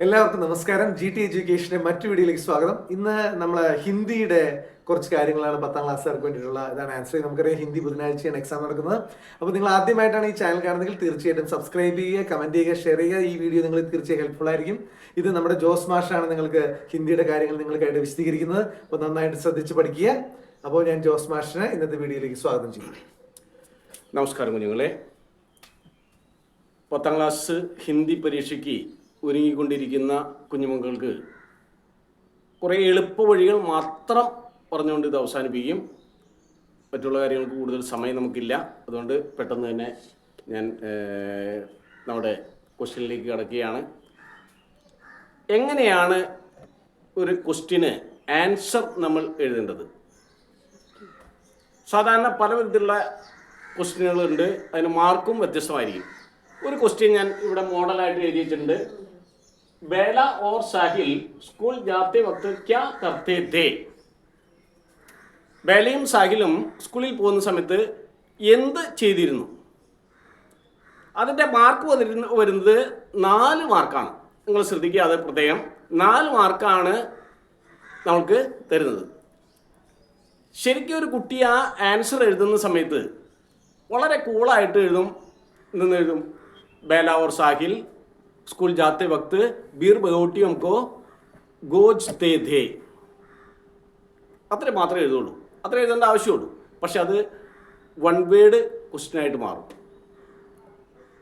എല്ലാവർക്കും നമസ്കാരം. GT എഡ്യൂക്കേഷന്റെ മറ്റു വീഡിയോയിലേക്ക് സ്വാഗതം. ഇന്ന് നമ്മൾ ഹിന്ദിയുടെ കുറച്ച് കാര്യങ്ങളാണ് 10ാം ക്ലാസ്സുകാർക്ക് വേണ്ടിയിട്ടുള്ള ഇതാണ് ആൻസർ. നമുക്കറിയാം ഹിന്ദി ബുധനാഴ്ചയാണ് എക്സാം നടക്കുന്നത്. അപ്പോൾ നിങ്ങൾ ആദ്യമായിട്ടാണ് ഈ ചാനൽ കാണുന്നതെങ്കിൽ തീർച്ചയായിട്ടും സബ്സ്ക്രൈബ് ചെയ്യുക, കമന്റ് ചെയ്യുക, ഷെയർ ചെയ്യുക. ഈ വീഡിയോ നിങ്ങൾ തീർച്ചയായും ഹെൽപ്ഫുൾ ആയിരിക്കും. ഇത് നമ്മുടെ ജോസ് മാഷാണ് നിങ്ങൾക്ക് ഹിന്ദിയുടെ കാര്യങ്ങൾ നിങ്ങൾക്കായിട്ട് വിശദീകരിക്കുന്നത്. അപ്പോൾ നന്നായിട്ട് ശ്രദ്ധിച്ച് പഠിക്കുക. അപ്പോൾ ഞാൻ ജോസ് മാഷിനെ ഇന്നത്തെ വീഡിയോയിലേക്ക് സ്വാഗതം ചെയ്യും. നമസ്കാരം കുഞ്ഞുങ്ങളെ. 10ാം ക്ലാസ് ഹിന്ദി പരീക്ഷയ്ക്ക് ഒരുങ്ങിക്കൊണ്ടിരിക്കുന്ന കുഞ്ഞുമക്കൾക്ക് കുറേ എളുപ്പ വഴികൾ മാത്രം പറഞ്ഞുകൊണ്ട് ഇത് അവസാനിപ്പിക്കും. മറ്റുള്ള കാര്യങ്ങൾക്ക് കൂടുതൽ സമയം നമുക്കില്ല. അതുകൊണ്ട് പെട്ടെന്ന് തന്നെ ഞാൻ നമ്മുടെ ക്വസ്റ്റ്യനിലേക്ക് കടക്കുകയാണ്. എങ്ങനെയാണ് ഒരു ക്വസ്റ്റ്യന് ആൻസർ നമ്മൾ എഴുതേണ്ടത്? സാധാരണ പല വിധത്തിലുള്ള ക്വസ്റ്റ്യനുകളുണ്ട്, അതിന് മാർക്കും വ്യത്യസ്തമായിരിക്കും. ഒരു ക്വസ്റ്റ്യൻ ഞാൻ ഇവിടെ മോഡലായിട്ട് എഴുതി വെച്ചിട്ടുണ്ട്. बेला और साहिल स्कूल जाते वक्त क्या करते थे? ബേലയും സാഹിലും സ്കൂളിൽ പോകുന്ന സമയത്ത് എന്ത് ചെയ്തിരുന്നു? അതിൻ്റെ മാർക്ക് വരുന്നത് 4 മാർക്കാണ്. നിങ്ങൾ ശ്രദ്ധിക്കുക, അത് പ്രത്യേകം 4 മാർക്കാണ് നമുക്ക് തരുന്നത്. ശരിക്കും ഒരു കുട്ടി ആ ആൻസർ എഴുതുന്ന സമയത്ത് വളരെ കൂളായിട്ട് എഴുതും. എഴുതും बेला और साहिल स्कूल जाते वक्त बीर बगोटी हमको गोजते थे. അത്ര മാത്രമേ എഴുതുള്ളൂ, അത്ര എഴുതേണ്ട ആവശ്യമുള്ളൂ. പക്ഷെ അത് 1 വേർഡ് ക്വസ്റ്റ്യനായിട്ട് മാറും.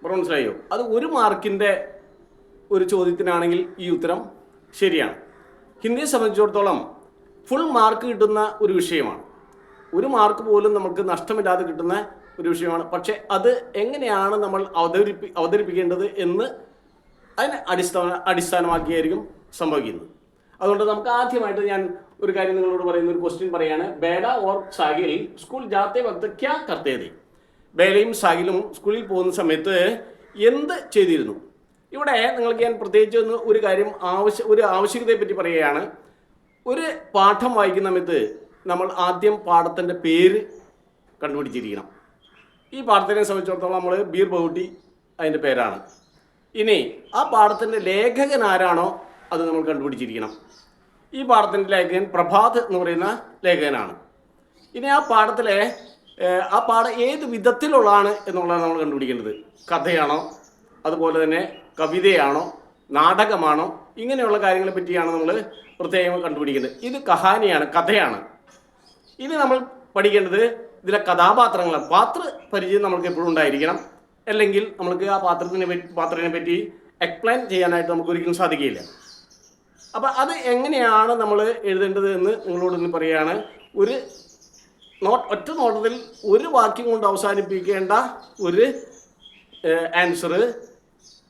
മനസ്സിലായോ? അത് 1 മാർക്കിൻ്റെ ഒരു ചോദ്യത്തിനാണെങ്കിൽ ഈ ഉത്തരം ശരിയാണ്. ഹിന്ദിയെ സംബന്ധിച്ചിടത്തോളം ഫുൾ മാർക്ക് കിട്ടുന്ന ഒരു വിഷയമാണ്. 1 മാർക്ക് പോലും നമുക്ക് നഷ്ടമില്ലാതെ കിട്ടുന്ന ഒരു വിഷയമാണ്. പക്ഷെ അത് എങ്ങനെയാണ് നമ്മൾ അവതരിപ്പിക്കേണ്ടത് എന്ന് അതിനെ അടിസ്ഥാനമാക്കിയായിരിക്കും സംഭവിക്കുന്നത്. അതുകൊണ്ട് നമുക്ക് ആദ്യമായിട്ട് ഞാൻ ഒരു കാര്യം നിങ്ങളോട് പറയുന്ന ഒരു ക്വസ്റ്റ്യൻ പറയാണ്. ബേല ഓർ സാഹിൽ സ്കൂൾ ജാത്തെ വക്ത് ക്യാ കർത്തേ थे? ബേലയും സാഹിലും സ്കൂളിൽ പോകുന്ന സമയത്ത് എന്ത് ചെയ്തിരുന്നു? ഇവിടെ നിങ്ങൾക്ക് ഞാൻ പ്രത്യേകിച്ച് ഒരു കാര്യം ഒരു ആവശ്യകതയെ പറ്റി പറയുകയാണ്. ഒരു പാഠം വായിക്കുന്ന സമയത്ത് നമ്മൾ ആദ്യം പാഠത്തിൻ്റെ പേര് കണ്ടുപിടിച്ചിരിക്കണം. ഈ പാഠത്തിനെ സംബന്ധിച്ചിടത്തോളം നമ്മൾ ബീർ ബഹുട്ടി അതിൻ്റെ പേരാണ്. ഇനി ആ പാഠത്തിൻ്റെ ലേഖകൻ ആരാണോ അത് നമ്മൾ കണ്ടുപിടിച്ചിരിക്കണം. ഈ പാഠത്തിൻ്റെ ലേഖകൻ പ്രഭാത് എന്ന് പറയുന്ന ലേഖകനാണ്. ഇനി ആ പാഠത്തിലെ ആ പാഠം ഏത് വിധത്തിലുള്ളതാണ് എന്നുള്ളതാണ് നമ്മൾ കണ്ടുപിടിക്കേണ്ടത്. കഥയാണോ, അതുപോലെ തന്നെ കവിതയാണോ, നാടകമാണോ, ഇങ്ങനെയുള്ള കാര്യങ്ങളെ പറ്റിയാണ് നമ്മൾ പ്രത്യേകം കണ്ടുപിടിക്കേണ്ടത്. ഇത് കഹാനിയാണ്, കഥയാണ്. ഇനി നമ്മൾ പഠിക്കേണ്ടത് ഇതിലെ കഥാപാത്രങ്ങളാണ്. പാത്ര പരിചയം നമുക്ക് എപ്പോഴും ഉണ്ടായിരിക്കണം. അല്ലെങ്കിൽ നമുക്ക് ആ പാത്രത്തിനെ പറ്റി എക്സ്പ്ലെയിൻ ചെയ്യാനായിട്ട് നമുക്ക് ഒരിക്കലും സാധിക്കില്ല. അപ്പോൾ അത് എങ്ങനെയാണ് നമ്മൾ എഴുതേണ്ടത് എന്ന് നിങ്ങളോടൊന്ന് പറയുകയാണ്. ഒറ്റ നോട്ടത്തിൽ 1 വാക്യം കൊണ്ട് അവസാനിപ്പിക്കേണ്ട ഒരു ആൻസർ,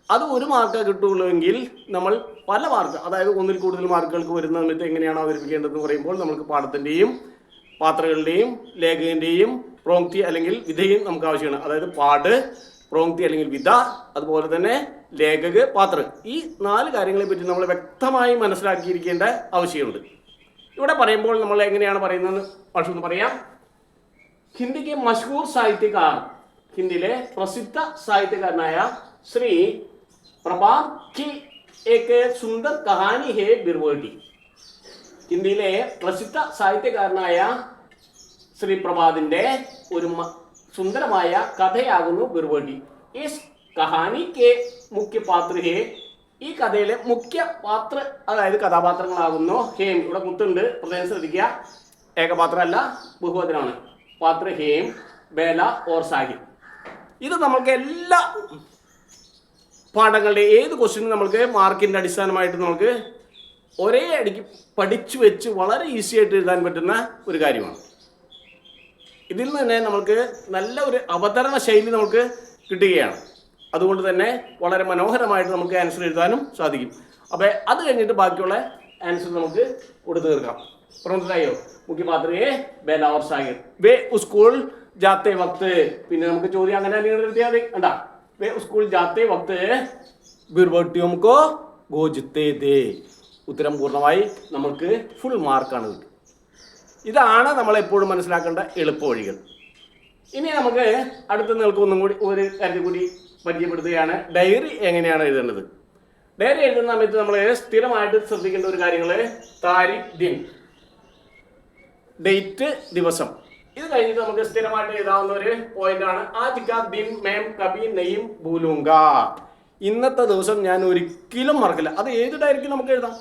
അത് 1 മാർക്ക് കിട്ടുള്ളൂ എങ്കിൽ നമ്മൾ പല മാർക്ക്, അതായത് 1ൽ കൂടുതൽ മാർക്കുകൾക്ക് വരുന്ന സമയത്ത് എങ്ങനെയാണ് അവതരിപ്പിക്കേണ്ടതെന്ന് പറയുമ്പോൾ നമുക്ക് പാഠത്തിൻ്റെയും പാത്രങ്ങളുടെയും ലേഖകൻ്റെയും പ്രോങ്ക്തി അല്ലെങ്കിൽ വിധയും നമുക്ക് ആവശ്യമാണ്. അതായത് പാട്, പ്രോങ്ക്തി അല്ലെങ്കിൽ വിധ, അതുപോലെ തന്നെ ലേഖക്, പാത്ര, ഈ 4 കാര്യങ്ങളെ പറ്റി നമ്മൾ വ്യക്തമായി മനസ്സിലാക്കിയിരിക്കേണ്ട ആവശ്യമുണ്ട്. ഇവിടെ പറയുമ്പോൾ നമ്മൾ എങ്ങനെയാണ് പറയുന്നത് പക്ഷെ ഒന്ന് പറയാം. ഹിന്ദിക്ക് മഷ്ഹൂർ സാഹിത്യകാർ, ഹിന്ദിയിലെ പ്രസിദ്ധ സാഹിത്യകാരനായ ശ്രീ പ്രഭാത് की एक सुंदर कहानी है बिरबोटी. ഹിന്ദിയിലെ പ്രസിദ്ധ സാഹിത്യകാരനായ ശ്രീ പ്രഭാതിൻ്റെ ഒരു സുന്ദരമായ കഥയാകുന്നു ബിർബോട്ടി. ഇസ് കഹാനി കെ മുഖ്യ പാത്ര ഹേ, ഈ കഥയിലെ മുഖ്യ പാത്ര അതായത് കഥാപാത്രങ്ങളാകുന്നു ഹേം. ഇവിടെ കുത്തുണ്ട്, പ്രത്യേകം ശ്രദ്ധിക്കുക. ഏകപാത്രമല്ല, ബഹുവചനമാണ്. പാത്ര ഹേം, ബേല ഓർ സാഹിൽ. ഇത് നമ്മൾക്ക് എല്ലാ പാഠങ്ങളുടെ ഏത് ക്വസ്റ്റ്യനും നമ്മൾക്ക് മാർക്കിൻ്റെ അടിസ്ഥാനമായിട്ട് നമുക്ക് ഒരേ അടിക്ക് പഠിച്ചു വെച്ച് വളരെ ഈസി ആയിട്ട് എഴുതാൻ പറ്റുന്ന ഒരു കാര്യമാണ്. ഇതിൽ നിന്ന് തന്നെ നമുക്ക് നല്ല ഒരു അവതരണ ശൈലി നമുക്ക് കിട്ടുകയാണ്. അതുകൊണ്ട് തന്നെ വളരെ മനോഹരമായിട്ട് നമുക്ക് ആൻസർ എഴുതാനും സാധിക്കും. അപ്പോൾ അത് കഴിഞ്ഞിട്ട് ബാക്കിയുള്ള ആൻസർ നമുക്ക് കൊടുത്തു തീർക്കാം. മനസ്സിലായോ? മുഖ്യ പാത്രയെ ബേല ഓർ സാഹിൽ വേ സ്കൂൾ ജാത്തെ വക്ത്. പിന്നെ നമുക്ക് ചോദ്യം അങ്ങനെ എഴുതിയാൽ മതി. കണ്ടാ, വേ സ്കൂൾ ജാത്തെ വക്ത് ബിർബോട്ടിയും കോ ഗോജത്തെ ദേ. ഉത്തരം പൂർണ്ണമായി നമുക്ക് ഫുൾ മാർക്കാണ് കിട്ടും. ഇതാണ് നമ്മളെപ്പോഴും മനസ്സിലാക്കേണ്ട എളുപ്പ വഴികൾ. ഇനി നമുക്ക് അടുത്ത നിങ്ങൾക്ക് ഒന്നും കൂടി ഒരു കാര്യം കൂടി പരിചയപ്പെടുത്തുകയാണ്. ഡയറി എങ്ങനെയാണ് എഴുതേണ്ടത്? ഡയറി എഴുതുന്ന സമയത്ത് നമ്മൾ സ്ഥിരമായിട്ട് ശ്രദ്ധിക്കേണ്ട ഒരു കാര്യങ്ങൾ താരിഖ് ദിൻ, ഡേറ്റ് ദിവസം. ഇത് കഴിഞ്ഞിട്ട് നമുക്ക് സ്ഥിരമായിട്ട് എഴുതാവുന്ന ഒരു പോയിന്റ് ആണ് ആജ് കാ ദിൻ മേം കബി നെയ്യും ഭൂലൂങ്ക. ഇന്നത്തെ ദിവസം ഞാൻ ഒരിക്കലും മറക്കില്ല. അത് ഏത് ഡയറിക്ക് നമുക്ക് എഴുതാം.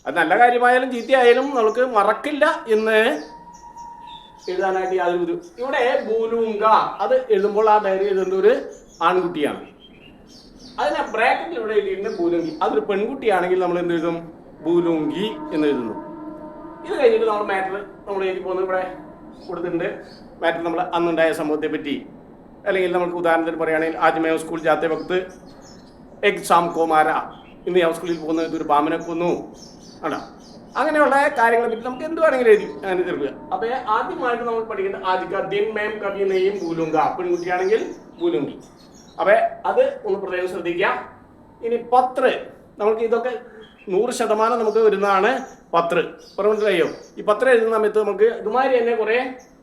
അത് നല്ല കാര്യമായാലും ചീത്തയായാലും നമുക്ക് മറക്കില്ല എന്ന് എഴുതാനായിട്ട് യാതൊരു ഇവിടെ ഭൂലൂങ്ക അത് എഴുതുമ്പോൾ ആ ഡയറി എഴുതുന്ന ഒരു ആൺകുട്ടിയാണ്. അതിനെ ബ്രാക്കറ്റിൽ ഇവിടെ എഴുതിയിട്ടുണ്ട് ഭൂലുങ്കി. അതൊരു പെൺകുട്ടിയാണെങ്കിൽ നമ്മൾ എന്ത് എഴുതും? ഭൂലുങ്കി എന്ന് എഴുതുന്നു. ഇത് കഴിഞ്ഞിട്ട് നമ്മൾ മാറ്റർ നമ്മൾ എഴുതി പോകുന്നത് ഇവിടെ കൊടുത്തിട്ടുണ്ട്. മാറ്റർ നമ്മൾ അന്നുണ്ടായ സംഭവത്തെ പറ്റി, അല്ലെങ്കിൽ നമുക്ക് ഉദാഹരണത്തിന് പറയുകയാണെങ്കിൽ ആദ്യമേ സ്കൂൾ ജാത്തെ വക്ത് എക്സാം കോമാര, ഇന്ന് ഞാൻ സ്കൂളിൽ പോകുന്നത് ഒരു പാമ്പിനെ കൊന്നു ആണോ, അങ്ങനെയുള്ള കാര്യങ്ങളെ പറ്റി നമുക്ക് എന്ത് വേണമെങ്കിലും എഴുതി അങ്ങനെ തീർക്കുക. അപ്പോൾ ആദ്യമായിട്ട് നമ്മൾ പഠിക്കേണ്ട ആദ്യ ദിൻ മേം കവി നെയ്യും ഭൂലുങ്ക, പെൺകുട്ടിയാണെങ്കിൽ ഭൂലുങ്കി. അപ്പോൾ അത് ഒന്ന് പ്രത്യേകം ശ്രദ്ധിക്കാം. ഇനി പത്ര, നമുക്ക് ഇതൊക്കെ 100% നമുക്ക് വരുന്നതാണ് പത്ര. പറഞ്ഞിട്ടോ ഈ പത്രം എഴുതുന്ന സമയത്ത് നമുക്ക് ഇതുമാതിരി തന്നെ കുറേ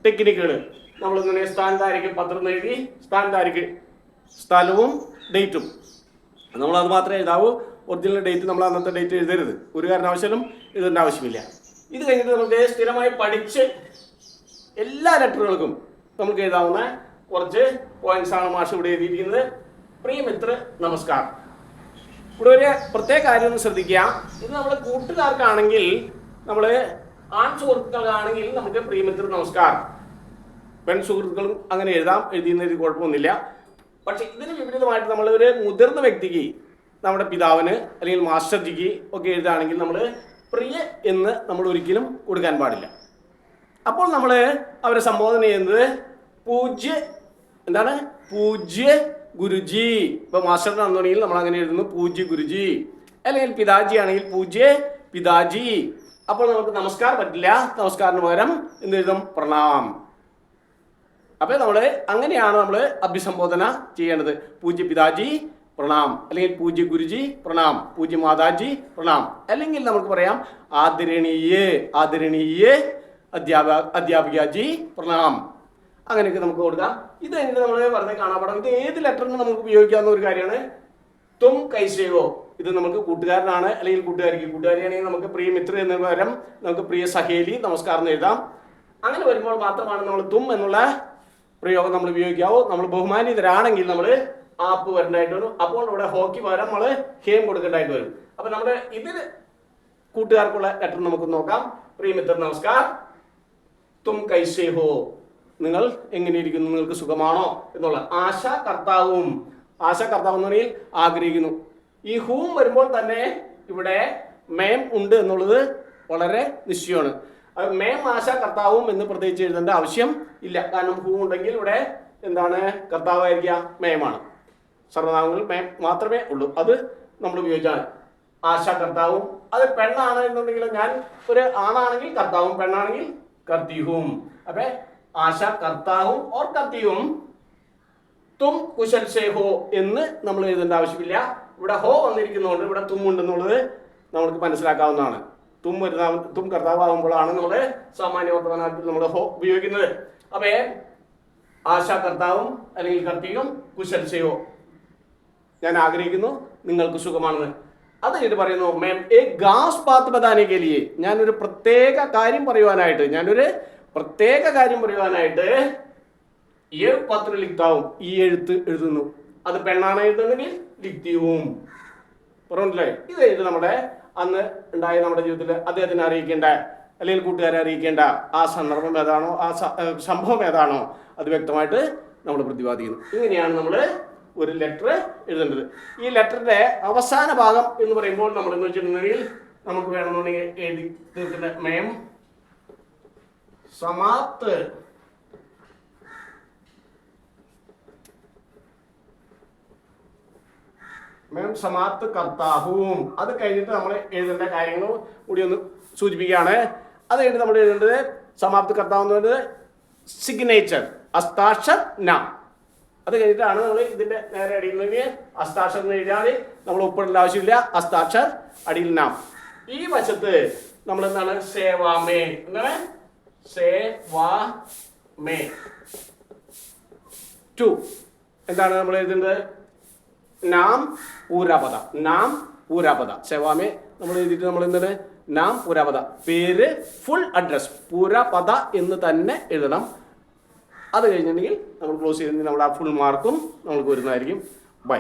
ടെക്നിക്കുകൾ നമ്മളിങ്ങനെ സ്ഥാനത്താരിക്ക് പത്രം എഴുതി സ്ഥാനത്താരിക്ക് സ്ഥലവും ഡേറ്റും നമ്മളത് മാത്രമേ എഴുതാവൂ. ഒറിജിനൽ ഡേറ്റ് നമ്മൾ അന്നത്തെ ഡേറ്റ് എഴുതരുത്, ഒരു കാരണവശാലും എഴുതേണ്ട ആവശ്യമില്ല. ഇത് കഴിഞ്ഞിട്ട് നമുക്ക് സ്ഥിരമായി പഠിച്ച് എല്ലാ ലെറ്ററുകൾക്കും നമുക്ക് എഴുതാവുന്ന കുറച്ച് പോയിന്റ്സ് ആണ് മാഷ് ഇവിടെ എഴുതിയിരിക്കുന്നത്. പ്രിയ മിത്ര നമസ്കാരം. ഇവിടെ ഒരു പ്രത്യേക കാര്യം ഒന്ന് ശ്രദ്ധിക്കുക. ഇത് നമ്മുടെ കൂട്ടുകാർക്കാണെങ്കിൽ, നമ്മൾ ആൺ സുഹൃത്തുക്കൾക്കാണെങ്കിൽ നമുക്ക് പ്രിയമിത്ര നമസ്കാരം, പെൺ സുഹൃത്തുക്കളും അങ്ങനെ എഴുതാം, എഴുതിയുന്നതിൽ കുഴപ്പമൊന്നുമില്ല. പക്ഷെ ഇതിന് വിപരീതമായിട്ട് നമ്മൾ ഒരു മുതിർന്ന വ്യക്തിക്ക്, നമ്മുടെ പിതാവിന് അല്ലെങ്കിൽ മാസ്റ്റർജിക്ക് ഒക്കെ എഴുതുകയാണെങ്കിൽ നമ്മൾ പ്രിയ എന്ന് നമ്മൾ ഒരിക്കലും കൊടുക്കാൻ പാടില്ല. അപ്പോൾ നമ്മൾ അവരെ സംബോധന ചെയ്യുന്നത് പൂജ്യ, എന്താണ്? പൂജ്യ ഗുരുജി. ഇപ്പൊ മാസ്റ്ററിനാണെന്നുണ്ടെങ്കിൽ നമ്മൾ അങ്ങനെ എഴുതുന്നു പൂജ്യ ഗുരുജി, അല്ലെങ്കിൽ പിതാജി ആണെങ്കിൽ പൂജ്യ പിതാജി. അപ്പോൾ നമുക്ക് നമസ്കാരം പറ്റില്ല, നമസ്കാരത്തിന് പകരം എന്ത് എഴുതും? പ്രണാം. അപ്പോൾ നമ്മൾ അങ്ങനെയാണ് നമ്മൾ അഭിസംബോധന ചെയ്യേണ്ടത്. പൂജ്യ പിതാജി പ്രണാം, അല്ലെങ്കിൽ പൂജ്യ ഗുരുജി പ്രണാം, പൂജ്യ മാതാജി പ്രണാം, അല്ലെങ്കിൽ നമുക്ക് പറയാം ആദരണീയേ ആദരണീയേ അധ്യാപികാജി പ്രണാം. അങ്ങനെയൊക്കെ നമുക്ക് കൊടുക്കാം. ഇത് കഴിഞ്ഞിട്ട് നമ്മൾ വെറുതെ കാണാൻ പാടാം. ഇത് ഏത് ലെറ്ററിന് നമുക്ക് ഉപയോഗിക്കാവുന്ന ഒരു കാര്യമാണ്. തും കൈസേവോ, ഇത് നമുക്ക് കൂട്ടുകാരനാണ് അല്ലെങ്കിൽ കൂട്ടുകാരിക്ക്, കൂട്ടുകാരിയാണെങ്കിൽ നമുക്ക് പ്രിയ മിത്ര എന്ന പകരം നമുക്ക് പ്രിയ സഹേലി നമസ്കാരം എന്ന് എഴുതാം. അങ്ങനെ വരുമ്പോൾ മാത്രമാണ് നമ്മൾ തും എന്നുള്ള പ്രയോഗം നമ്മൾ ഉപയോഗിക്കാവൂ. നമ്മൾ ബഹുമാനിതരാണെങ്കിൽ നമ്മൾ ആപ്പ് വരേണ്ടതായിട്ട് വരും. അപ്പോൾ ഇവിടെ ഹോക്കി പകരം നമ്മൾ ഹേം കൊടുക്കേണ്ടതായിട്ട് വരും. അപ്പൊ നമ്മുടെ ഇതിൽ കൂട്ടുകാർക്കുള്ള ലെറ്റർ നമുക്ക് നോക്കാം. പ്രിയ മിത്ര നമസ്കാർ, തും കൈസേ ഹോ, നിങ്ങൾ എങ്ങനെയിരിക്കുന്നു, നിങ്ങൾക്ക് സുഖമാണോ എന്നുള്ള. ആശാകർത്താവും, ആശാകർത്താവ് എന്ന് പറഞ്ഞാൽ ആഗ്രഹിക്കുന്നു. ഈ ഹൂം വരുമ്പോൾ തന്നെ ഇവിടെ മേം ഉണ്ട് എന്നുള്ളത് വളരെ നിശ്ചയമാണ്. മേം ആശാകർത്താവും എന്ന് പ്രത്യേകിച്ച് എഴുതേണ്ട ആവശ്യം ഇല്ല. കാരണം ഹൂ ഉണ്ടെങ്കിൽ ഇവിടെ എന്താണ് കർത്താവായിരിക്കുക? മേമാണ്. സർവനാമങ്ങളിൽ മേം മാത്രമേ ഉള്ളൂ, അത് നമ്മൾ ഉപയോഗിച്ചാൽ. ആശാകർത്താവും, അത് പെണ്ണാണ് എന്നുണ്ടെങ്കിൽ, ഞാൻ ഒരു ആണാണെങ്കിൽ കർത്താവും, പെണ്ണാണെങ്കിൽ കർത്തിഹും. അപ്പൊ ആശാ കർത്താവും ഓർ കർത്തിയും. തും കുശൽ സേ ഹോ എന്ന് നമ്മൾ എഴുതേണ്ട ആവശ്യമില്ല. ഇവിടെ ഹോ വന്നിരിക്കുന്നതുകൊണ്ട് ഇവിടെ തും ഉണ്ടെന്നുള്ളത് നമുക്ക് മനസ്സിലാക്കാവുന്നതാണ്. തും വരുന്ന തും കർത്താവാകുമ്പോഴാണ് നമ്മൾ സാമാന്യ വർത്തമാനത്തിൽ നമ്മൾ ഹോ ഉപയോഗിക്കുന്നത്. അപ്പൊ ആശാ കർത്താവും അല്ലെങ്കിൽ കർത്തിയും കുശൽ സേ ഹോ, ഞാൻ ആഗ്രഹിക്കുന്നു നിങ്ങൾക്ക് സുഖമാണെന്ന്. അത് ഇത് പറയുന്നു മേം എ ഗാസ് ബാത്ത് ബതാനെ കെ ലിയെ, ഞാനൊരു പ്രത്യേക കാര്യം പറയുവാനായിട്ട്, ഈ പത്ര ലിഖ്താവും, ഈ എഴുത്ത് എഴുതുന്നു. അത് പെണ്ണാണ് എഴുതുന്നെങ്കിൽ ലിഖ്തിയും. പറഞ്ഞില്ലേ? ഇത് എഴുതി നമ്മുടെ അന്ന് ഉണ്ടായ നമ്മുടെ ജീവിതത്തിൽ അദ്ദേഹത്തിനെ അറിയിക്കേണ്ട അല്ലെങ്കിൽ കൂട്ടുകാരെ അറിയിക്കേണ്ട ആ സന്ദർഭം ഏതാണോ, ആ സംഭവം ഏതാണോ, അത് വ്യക്തമായിട്ട് നമ്മൾ പ്രതിപാദിക്കുന്നു. ഇങ്ങനെയാണ് നമ്മൾ ഒരു ലെറ്റർ എഴുതേണ്ടത്. ഈ ലെറ്ററിന്റെ അവസാന ഭാഗം എന്ന് പറയുമ്പോൾ നമ്മൾ എന്ന് വെച്ചിട്ടുണ്ടെങ്കിൽ നമുക്ക് വേണമെന്നുണ്ടെങ്കിൽ എഴുതി തീർക്കേണ്ട മേം സമാപ്ത്, മേം സമാപ്ത് കർത്താഹും. അത് കഴിഞ്ഞിട്ട് നമ്മൾ എഴുതേണ്ട കാര്യങ്ങളും കൂടി ഒന്ന് സൂചിപ്പിക്കുകയാണ്. അത് കഴിഞ്ഞിട്ട് നമ്മൾ എഴുതേണ്ടത് സമാപ്ത് കർത്താവ് എന്ന് പറയുന്നത് സിഗ്നേച്ചർ, അസ്താക്ഷർ നാം. അത് കഴിഞ്ഞിട്ടാണ് നമ്മൾ ഇതിന്റെ നേരെ അടിയിൽ നിന്ന് അസ്താക്ഷർ എന്ന് എഴുതിയാൽ നമ്മൾ ഒപ്പിടേണ്ട ആവശ്യമില്ല. അസ്താക്ഷർ അടിയിൽ നാം. ഈ വശത്ത് നമ്മൾ എന്താണ് സേവാമേ, എന്താണ് സേവാമേ ടു, എന്താണ് നമ്മൾ എഴുതുന്നത്? നാം പൂരാപദ, നാം പൂരാപത. സെവാമേ നമ്മൾ എഴുതിയിട്ട് നമ്മൾ എന്താണ് നാം പൂരാപത, പേര് ഫുൾ അഡ്രസ് പൂരാപത എന്ന് തന്നെ എഴുതണം. അത് കഴിഞ്ഞിട്ടുണ്ടെങ്കിൽ നമ്മൾ ക്ലോസ് ചെയ്തിട്ടുണ്ടെങ്കിൽ നമ്മുടെ ആ ഫുൾ മാർക്കും നമുക്ക് വരുന്നതായിരിക്കും. ബൈ.